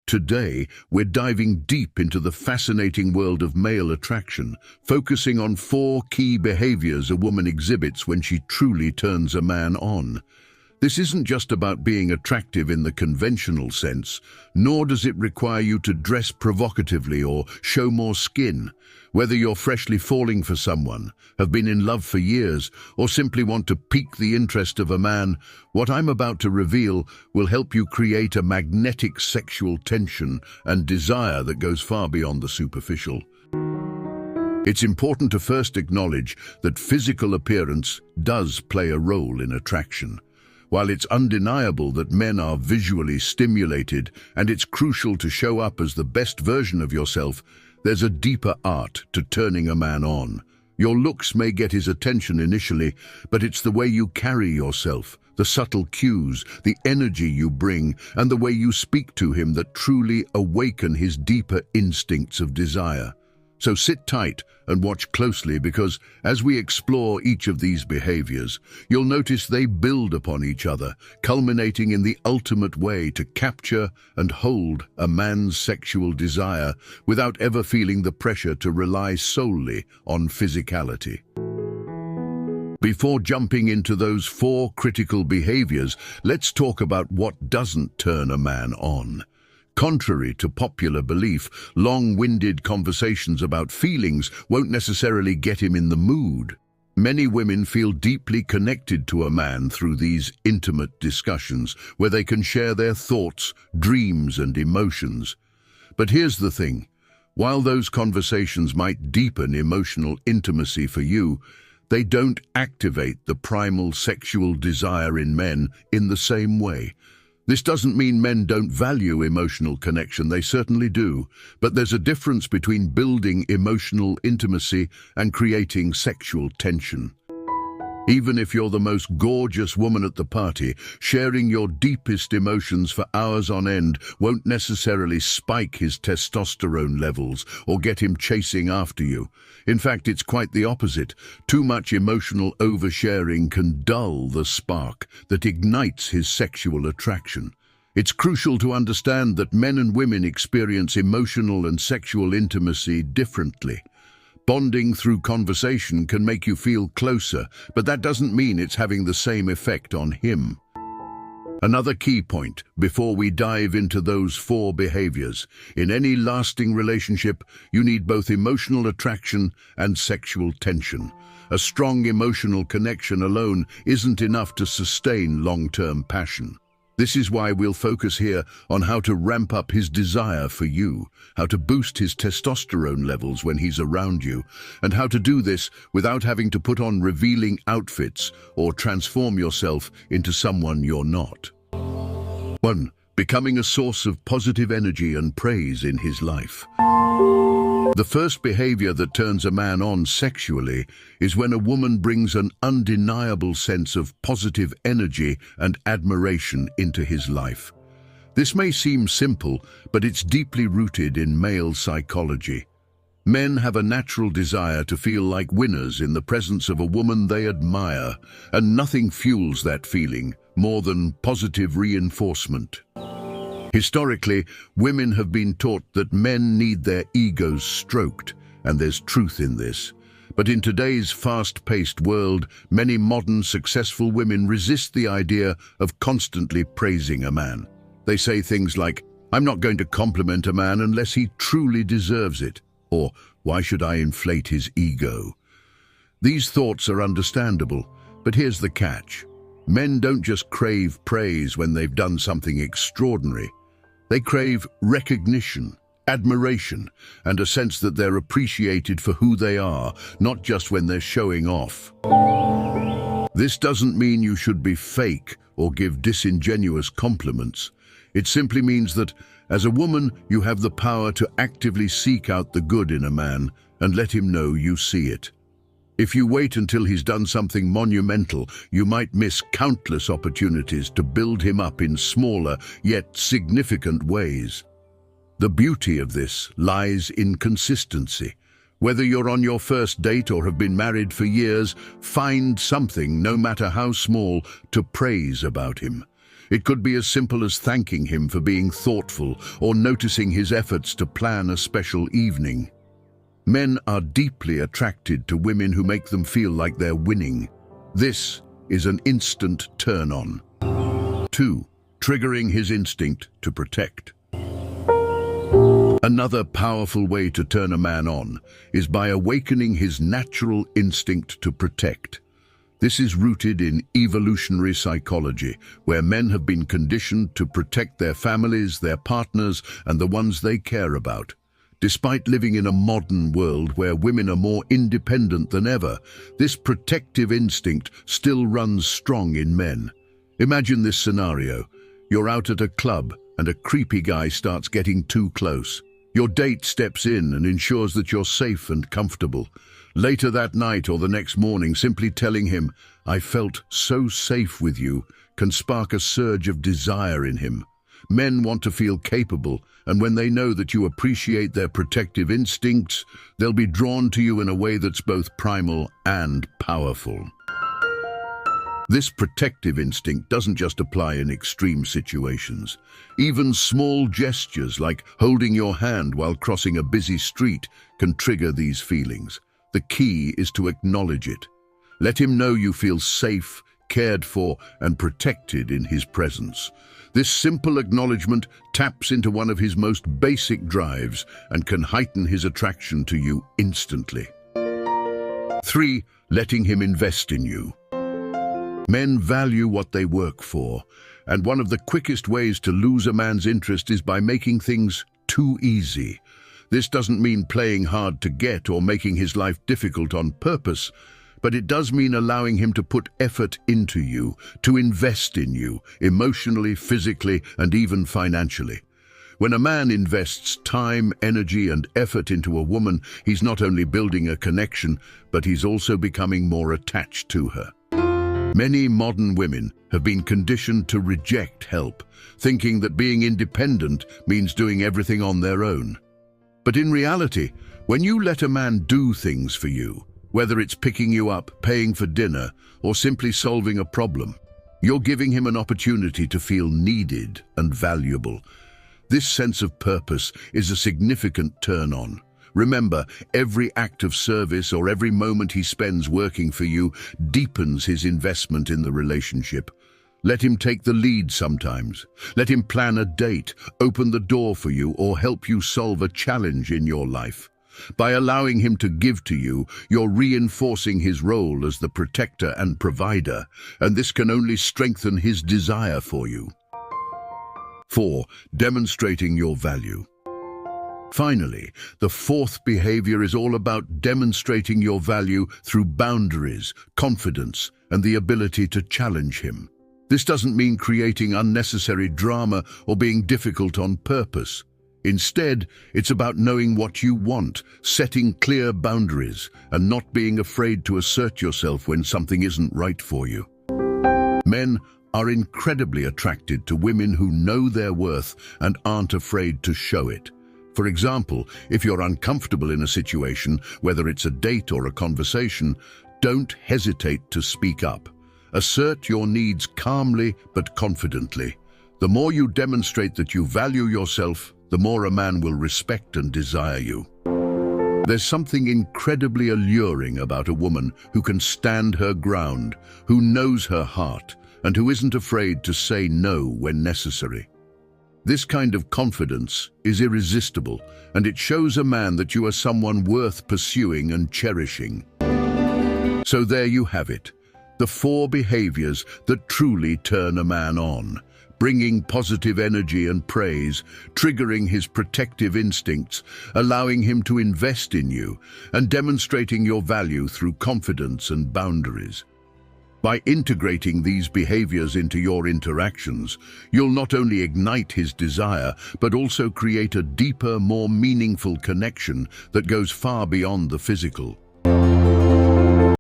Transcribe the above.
Today, we're diving deep into the fascinating world of male attraction, focusing on 4 key behaviors a woman exhibits when she truly turns a man on. This isn't just about being attractive in the conventional sense, nor does it require you to dress provocatively or show more skin. Whether you're freshly falling for someone, have been in love for years, or simply want to pique the interest of a man, what I'm about to reveal will help you create a magnetic sexual tension and desire that goes far beyond the superficial. It's important to first acknowledge that physical appearance does play a role in attraction. While it's undeniable that men are visually stimulated and it's crucial to show up as the best version of yourself, there's a deeper art to turning a man on. Your looks may get his attention initially, but it's the way you carry yourself, the subtle cues, the energy you bring, and the way you speak to him that truly awaken his deeper instincts of desire. So sit tight and watch closely, because as we explore each of these behaviors, you'll notice they build upon each other, culminating in the ultimate way to capture and hold a man's sexual desire without ever feeling the pressure to rely solely on physicality. Before jumping into those 4 critical behaviors, let's talk about what doesn't turn a man on. Contrary to popular belief, long-winded conversations about feelings won't necessarily get him in the mood. Many women feel deeply connected to a man through these intimate discussions, where they can share their thoughts, dreams, and emotions. But here's the thing. While those conversations might deepen emotional intimacy for you, they don't activate the primal sexual desire in men in the same way. This doesn't mean men don't value emotional connection, they certainly do, but there's a difference between building emotional intimacy and creating sexual tension. Even if you're the most gorgeous woman at the party, sharing your deepest emotions for hours on end won't necessarily spike his testosterone levels or get him chasing after you. In fact, it's quite the opposite. Too much emotional oversharing can dull the spark that ignites his sexual attraction. It's crucial to understand that men and women experience emotional and sexual intimacy differently. Bonding through conversation can make you feel closer, but that doesn't mean it's having the same effect on him. Another key point before we dive into those 4 behaviors: in any lasting relationship, you need both emotional attraction and sexual tension. A strong emotional connection alone isn't enough to sustain long-term passion. This is why we'll focus here on how to ramp up his desire for you, how to boost his testosterone levels when he's around you, and how to do this without having to put on revealing outfits or transform yourself into someone you're not. 1. Becoming a source of positive energy and praise in his life. The first behavior that turns a man on sexually is when a woman brings an undeniable sense of positive energy and admiration into his life. This may seem simple, but it's deeply rooted in male psychology. Men have a natural desire to feel like winners in the presence of a woman they admire, and nothing fuels that feeling more than positive reinforcement. Historically, women have been taught that men need their egos stroked, and there's truth in this. But in today's fast-paced world, many modern, successful women resist the idea of constantly praising a man. They say things like, "I'm not going to compliment a man unless he truly deserves it," or "Why should I inflate his ego?" These thoughts are understandable, but here's the catch. Men don't just crave praise when they've done something extraordinary. They crave recognition, admiration, and a sense that they're appreciated for who they are, not just when they're showing off. This doesn't mean you should be fake or give disingenuous compliments. It simply means that, as a woman, you have the power to actively seek out the good in a man and let him know you see it. If you wait until he's done something monumental, you might miss countless opportunities to build him up in smaller yet significant ways. The beauty of this lies in consistency. Whether you're on your first date or have been married for years, find something, no matter how small, to praise about him. It could be as simple as thanking him for being thoughtful or noticing his efforts to plan a special evening. Men are deeply attracted to women who make them feel like they're winning. This is an instant turn-on. 2. Triggering his instinct to protect. Another powerful way to turn a man on is by awakening his natural instinct to protect. This is rooted in evolutionary psychology, where men have been conditioned to protect their families, their partners, and the ones they care about. Despite living in a modern world where women are more independent than ever, this protective instinct still runs strong in men. Imagine this scenario. You're out at a club and a creepy guy starts getting too close. Your date steps in and ensures that you're safe and comfortable. Later that night or the next morning, simply telling him, "I felt so safe with you," can spark a surge of desire in him. Men want to feel capable, and when they know that you appreciate their protective instincts, they'll be drawn to you in a way that's both primal and powerful. This protective instinct doesn't just apply in extreme situations. Even small gestures like holding your hand while crossing a busy street can trigger these feelings. The key is to acknowledge it. Let him know you feel safe, cared for, and protected in his presence. This simple acknowledgement taps into one of his most basic drives and can heighten his attraction to you instantly. 3. Letting him invest in you. Men value what they work for, and one of the quickest ways to lose a man's interest is by making things too easy. This doesn't mean playing hard to get or making his life difficult on purpose, but it does mean allowing him to put effort into you, to invest in you, emotionally, physically, and even financially. When a man invests time, energy, and effort into a woman, he's not only building a connection, but he's also becoming more attached to her. Many modern women have been conditioned to reject help, thinking that being independent means doing everything on their own. But in reality, when you let a man do things for you, whether it's picking you up, paying for dinner, or simply solving a problem, you're giving him an opportunity to feel needed and valuable. This sense of purpose is a significant turn-on. Remember, every act of service or every moment he spends working for you deepens his investment in the relationship. Let him take the lead sometimes. Let him plan a date, open the door for you, or help you solve a challenge in your life. By allowing him to give to you, you're reinforcing his role as the protector and provider, and this can only strengthen his desire for you. 4. Demonstrating your value. Finally, the fourth behavior is all about demonstrating your value through boundaries, confidence, and the ability to challenge him. This doesn't mean creating unnecessary drama or being difficult on purpose. Instead, it's about knowing what you want, setting clear boundaries, and not being afraid to assert yourself when something isn't right for you. Men are incredibly attracted to women who know their worth and aren't afraid to show it. For example, if you're uncomfortable in a situation, whether it's a date or a conversation, don't hesitate to speak up. Assert your needs calmly but confidently. The more you demonstrate that you value yourself, the more a man will respect and desire you. There's something incredibly alluring about a woman who can stand her ground, who knows her heart, and who isn't afraid to say no when necessary. This kind of confidence is irresistible, and it shows a man that you are someone worth pursuing and cherishing. So there you have it, the 4 behaviors that truly turn a man on, bringing positive energy and praise, triggering his protective instincts, allowing him to invest in you, and demonstrating your value through confidence and boundaries. By integrating these behaviors into your interactions, you'll not only ignite his desire, but also create a deeper, more meaningful connection that goes far beyond the physical.